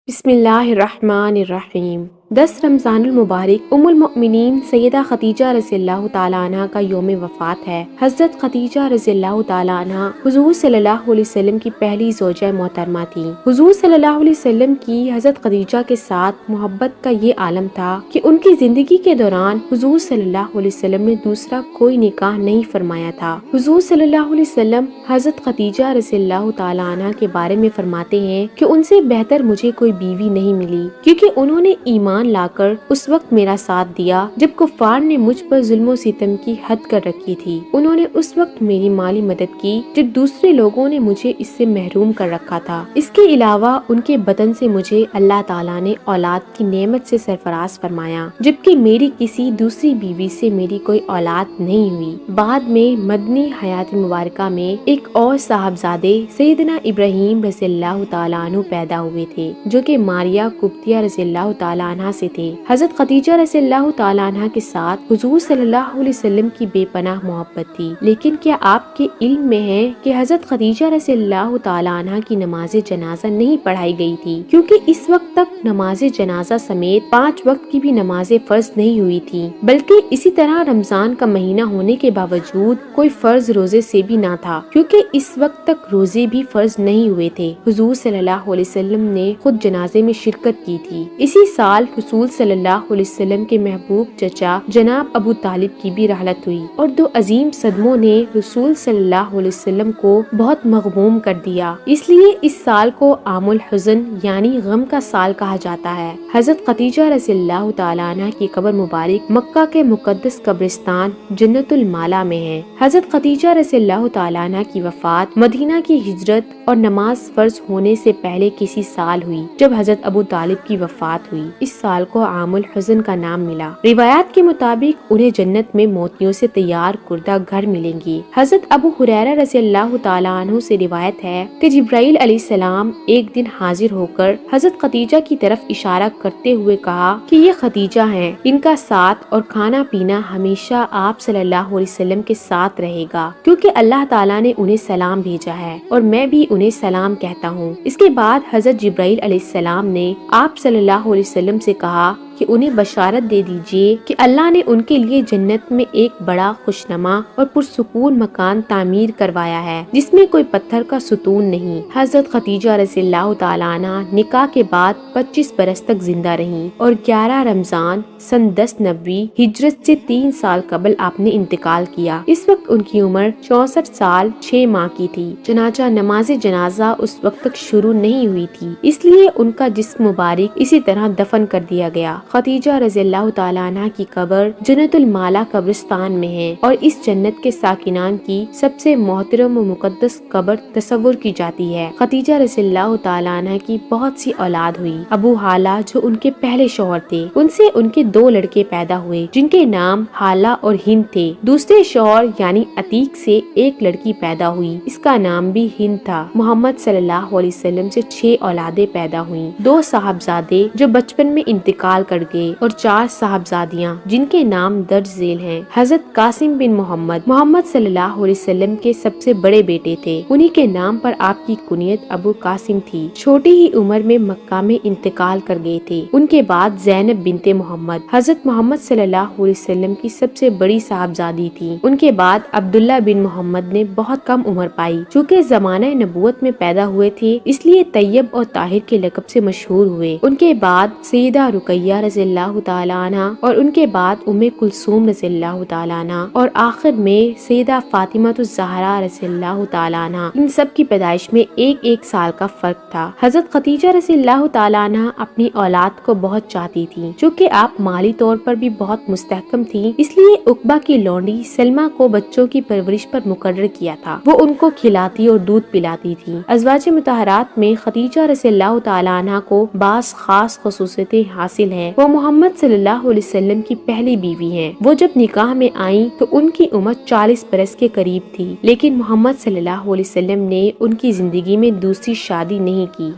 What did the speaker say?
بسم اللہ الرحمن الرحیم 10 رمضان المبارک ام المؤمنین سیدہ خدیجہ رضی اللہ تعالیٰ عنہ کا یوم وفات ہے۔ حضرت خدیجہ رضی اللہ تعالیٰ عنہ حضور صلی اللہ علیہ وسلم کی پہلی زوجہ محترمہ تھی۔ حضور صلی اللہ علیہ وسلم کی حضرت خدیجہ کے ساتھ محبت کا یہ عالم تھا کہ ان کی زندگی کے دوران حضور صلی اللہ علیہ وسلم نے دوسرا کوئی نکاح نہیں فرمایا تھا۔ حضور صلی اللہ علیہ وسلم حضرت خدیجہ رضی اللہ تعالیٰ عنہ کے بارے میں فرماتے ہیں کہ ان سے بہتر مجھے کوئی بیوی نہیں ملی، کیونکہ انہوں نے ایمان لا کر اس وقت میرا ساتھ دیا جب کفار نے مجھ پر ظلم و ستم کی حد کر رکھی تھی۔ انہوں نے اس وقت میری مالی مدد کی جب دوسرے لوگوں نے مجھے اس سے محروم کر رکھا تھا۔ اس کے علاوہ ان کے بدن سے مجھے اللہ تعالیٰ نے اولاد کی نعمت سے سرفراز فرمایا، جبکہ میری کسی دوسری بیوی سے میری کوئی اولاد نہیں ہوئی۔ بعد میں مدنی حیات مبارکہ میں ایک اور صاحبزادے سیدنا ابراہیم رضی اللہ تعالیٰ عنہ پیدا ہوئے تھے، جو کہ ماریا قبطیہ رضی اللہ تعالیٰ عنہ سے تھے۔ حضرت خدیجہ رضی اللہ تعالیٰ عنہ کے ساتھ حضور صلی اللہ علیہ وسلم کی بے پناہ محبت تھی، لیکن کیا آپ کے علم میں ہے کہ حضرت خدیجہ رضی اللہ تعالیٰ عنہ کی نماز جنازہ نہیں پڑھائی گئی تھی، کیونکہ اس وقت تک نماز جنازہ سمیت 5 وقت کی بھی نماز فرض نہیں ہوئی تھی، بلکہ اسی طرح رمضان کا مہینہ ہونے کے باوجود کوئی فرض روزے سے بھی نہ تھا، کیونکہ اس وقت تک روزے بھی فرض نہیں ہوئے تھے۔ حضور صلی اللہ علیہ وسلم نے خود جنازے میں شرکت کی تھی۔ اسی سال رسول صلی اللہ علیہ وسلم کے محبوب چچا جناب ابو طالب کی بھی رحلت ہوئی، اور 2 عظیم صدموں نے رسول صلی اللہ علیہ وسلم کو بہت مغموم کر دیا۔ اس لیے اس سال کو عام الحزن یعنی غم کا سال کہا جاتا ہے۔ حضرت خدیجہ رضی اللہ تعالیٰ عنہ کی قبر مبارک مکہ کے مقدس قبرستان جنت المالا میں ہے۔ حضرت خدیجہ رضی اللہ تعالیٰ عنہ کی وفات مدینہ کی ہجرت اور نماز فرض ہونے سے پہلے کسی سال ہوئی، جب حضرت ابو طالب کی وفات ہوئی۔ اس سال کو عام الحزن کا نام ملا۔ روایات کے مطابق انہیں جنت میں موتیوں سے تیار کردہ گھر ملیں گی۔ حضرت ابو ہریرہ رضی اللہ تعالیٰ عنہ سے روایت ہے کہ جبرائیل علیہ السلام ایک دن حاضر ہو کر حضرت خدیجہ کی طرف اشارہ کرتے ہوئے کہا کہ یہ خدیجہ ہیں، ان کا ساتھ اور کھانا پینا ہمیشہ آپ صلی اللہ علیہ وسلم کے ساتھ رہے گا، کیونکہ اللہ تعالیٰ نے انہیں سلام بھیجا ہے اور میں بھی انہیں سلام کہتا ہوں۔ اس کے بعد حضرت جبرائیل علیہ السلام نے آپ صلی اللہ علیہ وسلم سے کہا کہ انہیں بشارت دے دیجئے کہ اللہ نے ان کے لیے جنت میں ایک بڑا خوشنما اور پرسکون مکان تعمیر کروایا ہے، جس میں کوئی پتھر کا ستون نہیں۔ حضرت خدیجہ رضی اللہ تعالیٰ عنہ نکاح کے بعد 25 برس تک زندہ رہیں، اور 11 رمضان سن 1090 ہجرت سے 3 سال قبل آپ نے انتقال کیا۔ اس وقت ان کی عمر 64 سال 6 ماہ کی تھی۔ چنانچہ نماز جنازہ اس وقت تک شروع نہیں ہوئی تھی، اس لیے ان کا جسم مبارک اسی طرح دفن کر دیا گیا۔ خدیجہ رضی اللہ تعالیٰ عنہ کی قبر جنت المالا قبرستان میں ہے، اور اس جنت کے ساکنان کی سب سے محترم و مقدس قبر تصور کی جاتی ہے۔ خدیجہ رضی اللہ تعالیٰ عنہ کی بہت سی اولاد ہوئی۔ ابو حالہ جو ان کے پہلے شوہر تھے، ان سے ان کے 2 لڑکے پیدا ہوئے، جن کے نام حالہ اور ہند تھے۔ دوسرے شوہر یعنی عتیق سے ایک لڑکی پیدا ہوئی، اس کا نام بھی ہند تھا۔ محمد صلی اللہ علیہ وسلم سے 6 اولادیں پیدا ہوئیں، 2 صاحبزادے جو بچپن میں انتقال کر گئے، اور 4 صاحبزادیاں جن کے نام درج ذیل ہیں۔ حضرت قاسم بن محمد صلی اللہ علیہ وسلم کے سب سے بڑے بیٹے تھے، انہی کے نام پر آپ کی کنیت ابو قاسم تھی۔ چھوٹی ہی عمر میں مکہ میں انتقال کر گئے تھے۔ ان کے بعد زینب بنت محمد حضرت محمد صلی اللہ علیہ وسلم کی سب سے بڑی صاحبزادی تھی۔ ان کے بعد عبداللہ بن محمد نے بہت کم عمر پائی، چونکہ زمانہ نبوت میں پیدا ہوئے تھے، اس لیے طیب اور طاہر کے لقب سے مشہور ہوئے۔ ان کے بعد سیدہ رقیہ رضی اللہ تعالیٰ عنہ، اور ان کے بعد ام کلثوم رضی اللہ تعالیٰ عنہ، اور آخر میں سیدہ فاطمہ الزہرا رضی اللہ تعالیٰ عنہ۔ ان سب کی پیدائش میں 1 سال کا فرق تھا۔ حضرت خدیجہ رضی اللہ تعالیٰ عنہ اپنی اولاد کو بہت چاہتی تھی، چونکہ آپ مالی طور پر بھی بہت مستحکم تھی، اس لیے عقبہ کی لونڈی سلمہ کو بچوں کی پرورش پر مقرر کیا تھا۔ وہ ان کو کھلاتی اور دودھ پلاتی تھی۔ ازواج مطہرات میں خدیجہ رضی اللہ تعالیٰ عنہ کو بعض خاص خصوصیتیں حاصل ہیں۔ وہ محمد صلی اللہ علیہ وسلم کی پہلی بیوی ہیں۔ وہ جب نکاح میں آئیں تو ان کی عمر 40 برس کے قریب تھی، لیکن محمد صلی اللہ علیہ وسلم نے ان کی زندگی میں دوسری شادی نہیں کی۔